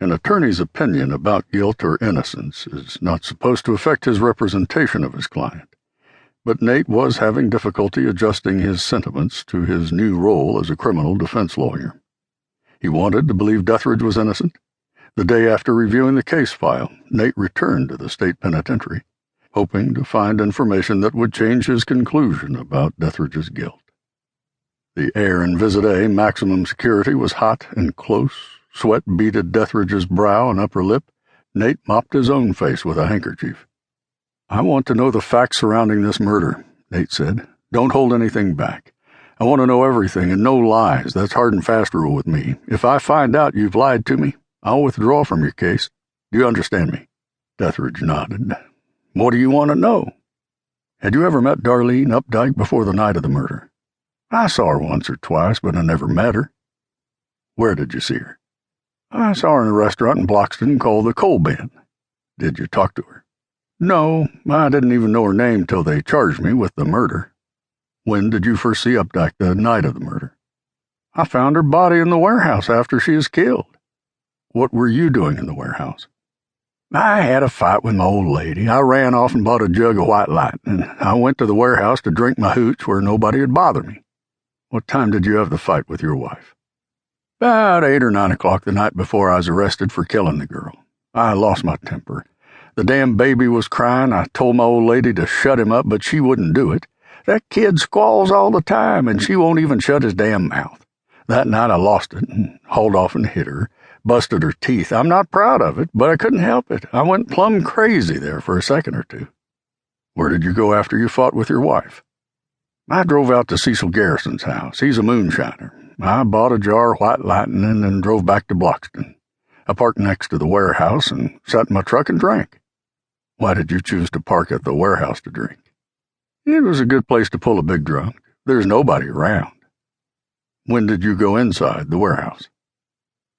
An attorney's opinion about guilt or innocence is not supposed to affect his representation of his client, but Nate was having difficulty adjusting his sentiments to his new role as a criminal defense lawyer. He wanted to believe Dethridge was innocent. The day after reviewing the case file, Nate returned to the state penitentiary, hoping to find information that would change his conclusion about Dethridge's guilt. The air in Visit A maximum security was hot and close. Sweat beaded Dethridge's brow and upper lip. Nate mopped his own face with a handkerchief. "I want to know the facts surrounding this murder," Nate said. "Don't hold anything back. I want to know everything and no lies. That's hard and fast rule with me. If I find out you've lied to me, I'll withdraw from your case. Do you understand me?" Dethridge nodded. "What do you want to know?" "Had you ever met Darlene Updike before the night of the murder?" "I saw her once or twice, but I never met her." "Where did you see her?" "I saw her in a restaurant in Bloxton called the Coal Bin." "Did you talk to her?" "No, I didn't even know her name till they charged me with the murder." "When did you first see Updike the night of the murder?" "I found her body in the warehouse after she was killed." "What were you doing in the warehouse?" "I had a fight with my old lady. I ran off and bought a jug of White Light, and I went to the warehouse to drink my hooch where nobody would bother me." "What time did you have the fight with your wife?" "About 8 or 9 o'clock the night before I was arrested for killing the girl. I lost my temper. The damn baby was crying. I told my old lady to shut him up, but she wouldn't do it. That kid squalls all the time, and she won't even shut his damn mouth. That night I lost it and hauled off and hit her, busted her teeth. I'm not proud of it, but I couldn't help it. I went plumb crazy there for a second or two." "Where did you go after you fought with your wife?" "I drove out to Cecil Garrison's house. He's a moonshiner. I bought a jar of White Lightning and then drove back to Bloxton. I parked next to the warehouse and sat in my truck and drank." "Why did you choose to park at the warehouse to drink?" "It was a good place to pull a big drunk. There's nobody around." "When did you go inside the warehouse?"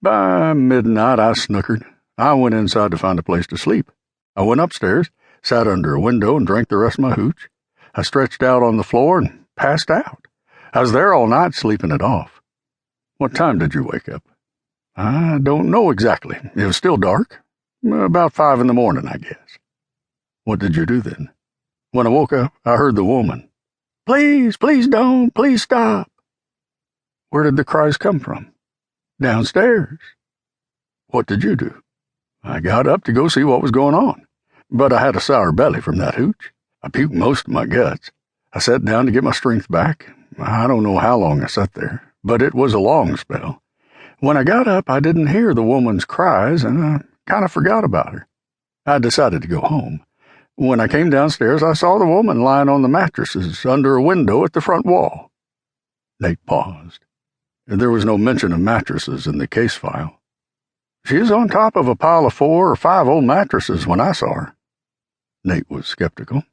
"By midnight I snookered. I went inside to find a place to sleep. I went upstairs, sat under a window and drank the rest of my hooch. I stretched out on the floor and passed out. I was there all night sleeping it off." "What time did you wake up?" "I don't know exactly. It was still dark. About 5 in the morning, I guess." "What did you do then?" "When I woke up, I heard the woman. 'Please, please don't, please stop.'" "Where did the cries come from?" "Downstairs." "What did you do?" "I got up to go see what was going on. But I had a sour belly from that hooch. I puked most of my guts. I sat down to get my strength back. I don't know how long I sat there, but it was a long spell. When I got up, I didn't hear the woman's cries, and I kind of forgot about her. I decided to go home. When I came downstairs, I saw the woman lying on the mattresses under a window at the front wall." Nate paused. There was no mention of mattresses in the case file. "She was on top of a pile of 4 or 5 old mattresses when I saw her." Nate was skeptical.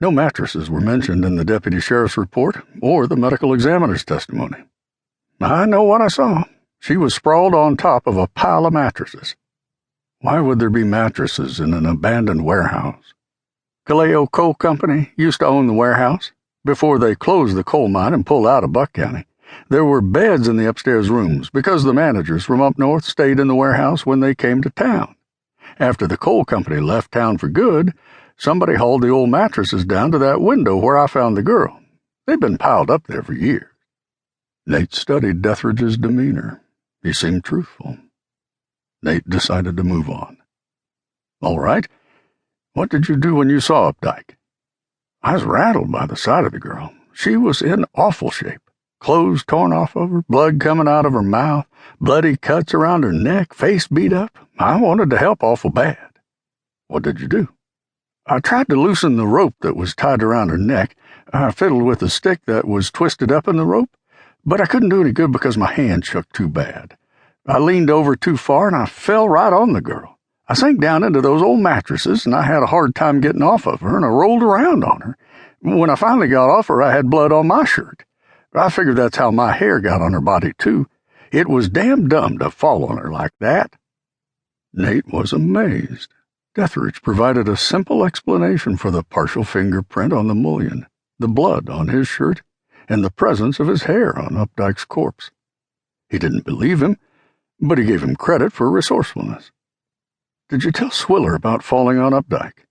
No mattresses were mentioned in the deputy sheriff's report or the medical examiner's testimony. "I know what I saw. She was sprawled on top of a pile of mattresses." "Why would there be mattresses in an abandoned warehouse?" "Kaleo Coal Company used to own the warehouse before they closed the coal mine and pulled out of Buck County. There were beds in the upstairs rooms because the managers from up north stayed in the warehouse when they came to town. After the coal company left town for good, somebody hauled the old mattresses down to that window where I found the girl. They've been piled up there for years." Nate studied Dethridge's demeanor. He seemed truthful. Nate decided to move on. "All right. What did you do when you saw Updike?" "I was rattled by the sight of the girl. She was in awful shape. Clothes torn off of her, blood coming out of her mouth, bloody cuts around her neck, face beat up. I wanted to help awful bad." "What did you do?" "I tried to loosen the rope that was tied around her neck. I fiddled with the stick that was twisted up in the rope, but I couldn't do any good because my hand shook too bad. I leaned over too far and I fell right on the girl. I sank down into those old mattresses and I had a hard time getting off of her and I rolled around on her. When I finally got off her, I had blood on my shirt. I figured that's how my hair got on her body, too. It was damn dumb to fall on her like that." Nate was amazed. Dethridge provided a simple explanation for the partial fingerprint on the mullion, the blood on his shirt, and the presence of his hair on Updike's corpse. He didn't believe him, but he gave him credit for resourcefulness. "Did you tell Swiller about falling on Updike?"